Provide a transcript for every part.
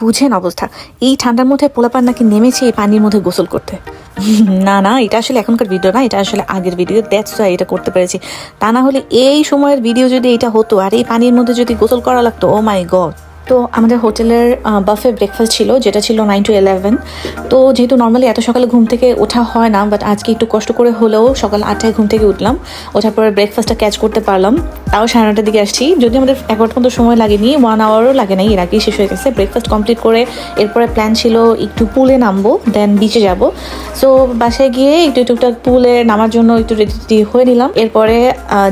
বুঝেন অবস্থা, এই ঠান্ডার মধ্যে পোলাপান নাকি নেমেছে এই পানির মধ্যে গোসল করতে। না না, এটা আসলে এখনকার ভিডিও না, এটা আসলে আগের ভিডিও, দ্যাটস ওয়াই এটা করতে পেরেছি। তা না হলে এই সময়ের ভিডিও যদি এটা হতো আর এই পানির মধ্যে যদি গোসল করা লাগতো, ও মাই গড। তো আমাদের হোটেলের বাফে ব্রেকফাস্ট ছিল, যেটা ছিল 9 to 11। তো যেহেতু নর্মালি এত সকালে ঘুম থেকে ওঠা হয় না, বাট আজকে একটু কষ্ট করে হলেও সকাল 8টায় ঘুম থেকে উঠলাম। ওঠার পরে ব্রেকফাস্টটা ক্যাচ করতে পারলাম, তাও 9:30টার দিকে আসছি। যদি আমাদের 11টা পর্যন্ত সময় লাগেনি, 1 আওয়ারও লাগে নাই, এর আগেই শেষ হয়ে গেছে। ব্রেকফাস্ট কমপ্লিট করে এরপরে প্ল্যান ছিল একটু পুলে নামবো, দেন বিচে যাব। সো বাসায় গিয়ে একটু টুকটাক পুলে নামার জন্য একটু রেডি হয়ে নিলাম। এরপরে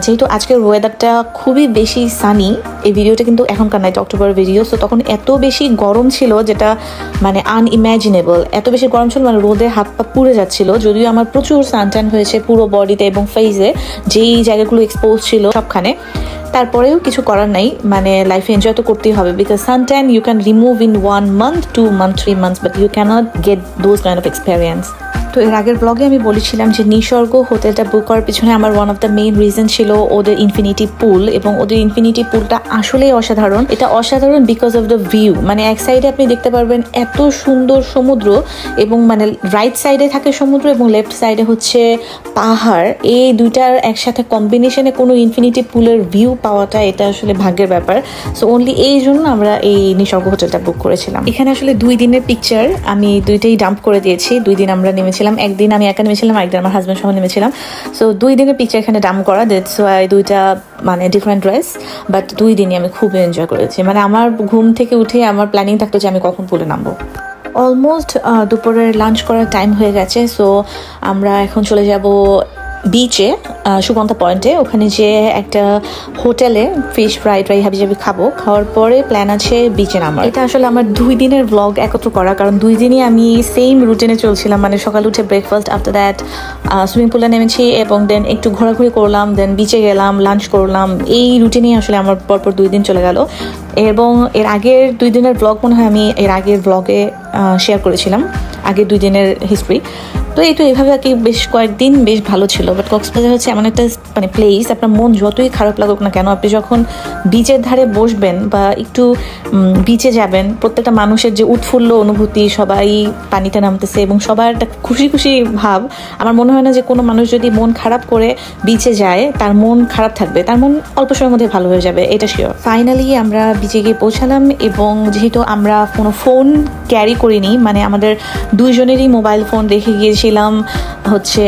যেহেতু আজকের ওয়েদারটা খুবই বেশি সানি, এই ভিডিওটা কিন্তু এখনকার নাইট অক্টোবরের ভিডিও, তো তখন এত বেশি গরম ছিল যেটা মানে আনইম্যাজিনেবল। এত বেশি গরম ছিল, মানে রোদে হাত পা পুড়ে যাচ্ছিল। যদিও আমার প্রচুর সানট্যান হয়েছে পুরো বডিতে এবং ফেসে, যেই জায়গাগুলো এক্সপোজ ছিল সবখানে। তারপরেও কিছু করার নাই, মানে লাইফে এনজয় তো করতেই হবে, because suntan you can remove in 1 month, 2 months, 3 months, but you can't get those kind of experience. তো এর আগের ব্লগে আমি বলেছিলাম যে নিসর্গ হোটেলটা বুক করার পিছনে আমার one of the main reason ছিল ওদের ইনফিনিটি পুল, এবং ওদের ইনফিনিটি পুলটা আসলেই অসাধারণ। এটা অসাধারণ বিকজ অফ দ্য ভিউ, মানে এক সাইডে আপনি দেখতে পারবেন এত সুন্দর সমুদ্র, এবং মানে রাইট সাইডে থাকে সমুদ্র এবং লেফট সাইডে হচ্ছে পাহাড়। এই দুইটার একসাথে কম্বিনেশনে কোনো ইনফিনিটি পুলের ভিউ পাওয়াটা, এটা আসলে ভাগ্যের ব্যাপার। সো অনলি এই জন্য আমরা এই নিসর্গ হোটেলটা বুক করেছিলাম। এখানে আসলে 2 দিনের পিকচার আমি দুইটাই ডাম্প করে দিয়েছি। 2 দিন আমরা নেমেছিলাম, একদিন আমি একা নেমেছিলাম, একদিন আমার হাজব্যান্ড সহ নেমেছিলাম। সো 2 দিনের পিকচার এখানে ডাম্প করা, দ্যাটস ওয়াই দুইটা মানে ডিফারেন্ট ড্রেস। বাট 2 দিনই আমি খুবই এনজয় করেছি। মানে আমার ঘুম থেকে উঠে আমার প্ল্যানিং থাকতো যে আমি কখন পুলে নামবো। অলমোস্ট দুপুরের লাঞ্চ করার টাইম হয়ে গেছে। সো আমরা এখন চলে যাব বিচে, সুগন্ধা পয়েন্টে। ওখানে যে একটা হোটেলে ফিশ ফ্রাইড রাই হাবি জাবি খাবো, খাওয়ার পরে প্ল্যান আছে বিচে নামার। এটা আসলে আমার 2 দিনের ব্লগ একত্র করা, কারণ 2 দিনই আমি সেম রুটিনে চলছিলাম। মানে সকাল উঠে ব্রেকফাস্ট, আফটার দ্যাট সুইমিং পুলে নেমেছি, এবং দেন একটু ঘোরাঘুরি করলাম, দেন বিচে গেলাম, লাঞ্চ করলাম। এই রুটিনেই আসলে আমার পরপর 2 দিন চলে গেল। এবং এর আগের 2 দিনের ব্লগ মনে হয় আমি এর আগের ব্লগে শেয়ার করেছিলাম, আগের 2 দিনের হিস্ট্রি। তো এই তো এইভাবে আর কি বেশ কয়েকদিন বেশ ভালো ছিল। বাট কক্সবাজার হচ্ছে এমন একটা মানে প্লেস, আপনার মন যতই খারাপ লাগুক না কেন, আপনি যখন বিচের ধারে বসবেন বা একটু বিচে যাবেন, প্রত্যেকটা মানুষের যে উৎফুল্ল অনুভূতি, সবাই পানিতে নামতেছে এবং সবার একটা খুশি খুশি ভাব। আমার মনে হয় না যে কোনো মানুষ যদি মন খারাপ করে বিচে যায় তার মন খারাপ থাকবে, তার মন অল্প সময়ের মধ্যে ভালো হয়ে যাবে, এটা শিওর। ফাইনালি আমরা বিচে গিয়ে পৌঁছালাম, এবং যেহেতু আমরা কোনো ফোন ক্যারি করিনি, মানে আমাদের 2 জনেরই মোবাইল ফোন রেখে গিয়েছিলাম হচ্ছে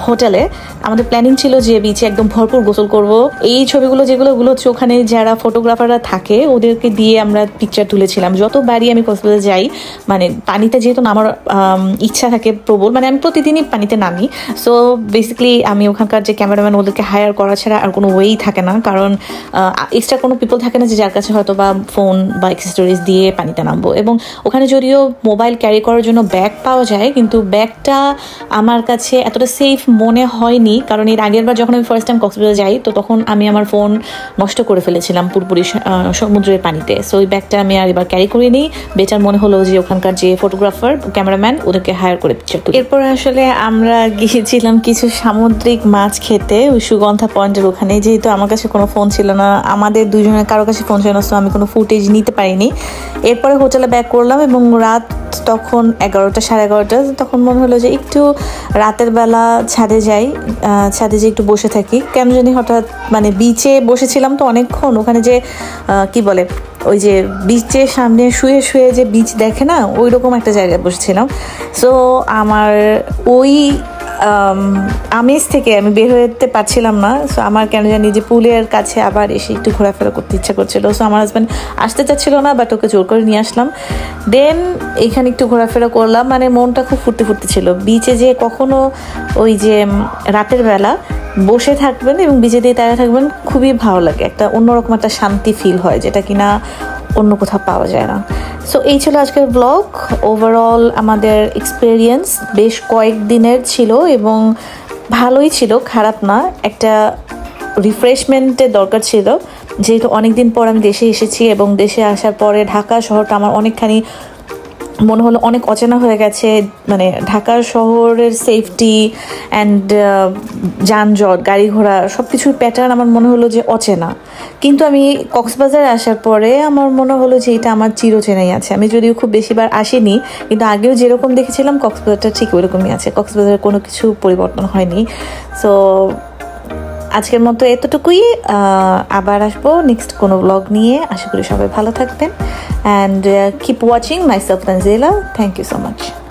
হোটেলে। আমাদের প্ল্যানিং ছিল যে বিচে একদম ভরপুর গোসল করব। এই ছবিগুলো যেগুলো হচ্ছে ওখানে যারা ফটোগ্রাফাররা থাকে ওদেরকে দিয়ে আমরা পিকচার তুলেছিলাম। যতবারই আমি কক্সবাজার যাই, মানে পানিতে যেহেতু নামার ইচ্ছা থাকে প্রবল, মানে আমি প্রতিদিনই পানিতে নামি। সো বেসিক্যালি আমি ওখানকার যে ক্যামেরাম্যান ওদেরকে হায়ার করা ছাড়া আর কোনো ওয়েই থাকে না, কারণ এক্সট্রা কোনো পিপল থাকে না যে যার কাছে হয়তো বা ফোন বা অ্যাক্সেসরিজ দিয়ে পানিতে নামবো। এবং ওখানে যদিও মোবাইল ক্যারি করার জন্য ব্যাগ পাওয়া যায়, কিন্তু ব্যাগটা আমার কাছে এতটা সেফ মনে হয়নি, কারণ এর আগের বার যখন আমি ফার্স্ট টাইম কক্সবাজার যাই তো তখন আমি আমার ফোন নষ্ট করে ফেলেছিলাম পুরোপুরি সমুদ্রের পানিতে। সো ওই ব্যাগটা আমি আর এবার ক্যারি করিনি। বেটার মনে হলো যে ওখানকার যে ফটোগ্রাফার ক্যামেরাম্যান ওদেরকে হায়ার করে দিচ্ছে। এরপর আসলে আমরা গিয়েছিলাম কিছু সামুদ্রিক মাছ খেতে ওই সুগন্ধা পয়েন্টের ওখানে। যেহেতু আমার কাছে কোনো ফোন ছিল না, আমাদের 2 জনের কারো কাছে ফোন ছিল না, সো আমি কোনো ফুটেজ নিতে পারিনি। এরপরে হোটেলে ব্যাক করলাম, এবং রাত তখন 11টা 11:30। তখন মনে হলো যে একটু রাতের বেলা ছাদে যাই, ছাদে যে একটু বসে থাকি। কেন জানি হঠাৎ মানে বিচে বসেছিলাম তো অনেকক্ষণ, ওখানে যে কি বলে ওই যে বিচের সামনে শুয়ে শুয়ে যে বিচ দেখে না, ওই রকম একটা জায়গায় বসেছিলাম। সো আমার ওই আমেজ থেকে আমি বের হতে পারছিলাম না। সো আমার কেন জানি যে পুলের কাছে আবার এসে একটু ঘোরাফেরা করতে ইচ্ছা করছিল। সো আমার হাজব্যান্ড আসতে চাচ্ছিল না, বাট ওকে জোর করে নিয়ে আসলাম। দেন এখানে একটু ঘোরাফেরা করলাম, মানে মনটা খুব ফুর্তি ফুর্তি ছিল। বিচে যে কখনো ওই যে রাতের বেলা বসে থাকবেন এবং বিচে দিয়ে তাকিয়ে থাকবেন, খুবই ভালো লাগে, একটা অন্যরকম একটা শান্তি ফিল হয়, যেটা কিনা অন্য কোথাও পাওয়া যায় না। সো এই ছিল আজকের ব্লগ। ওভারঅল আমাদের এক্সপিরিয়েন্স বেশ কয়েকদিনের ছিল এবং ভালোই ছিল, খারাপ না। একটা রিফ্রেশমেন্টের দরকার ছিল, যেহেতু অনেকদিন পর আমি দেশে এসেছি, এবং দেশে আসার পরে ঢাকা শহরটা আমার অনেকখানি মনে হলো অনেক অচেনা হয়ে গেছে। মানে ঢাকার শহরের সেফটি অ্যান্ড যানজট, গাড়ি ঘোড়া সব কিছুর প্যাটার্ন আমার মনে হলো যে অচেনা। কিন্তু আমি কক্সবাজারে আসার পরে আমার মনে হলো যে এটা আমার চিরচেনাই আছে। আমি যদিও খুব বেশিবার আসিনি, কিন্তু আগেও যেরকম দেখেছিলাম কক্সবাজারটা ঠিক ওইরকমই আছে। কক্সবাজারে কোনো কিছু পরিবর্তন হয়নি। সো আজকের মতো এতটুকুই। আবার আসবো নেক্সট কোনো ব্লগ নিয়ে। আশা করি সবাই ভালো থাকবেন and keep watching myself Tanzila. Thank you so much.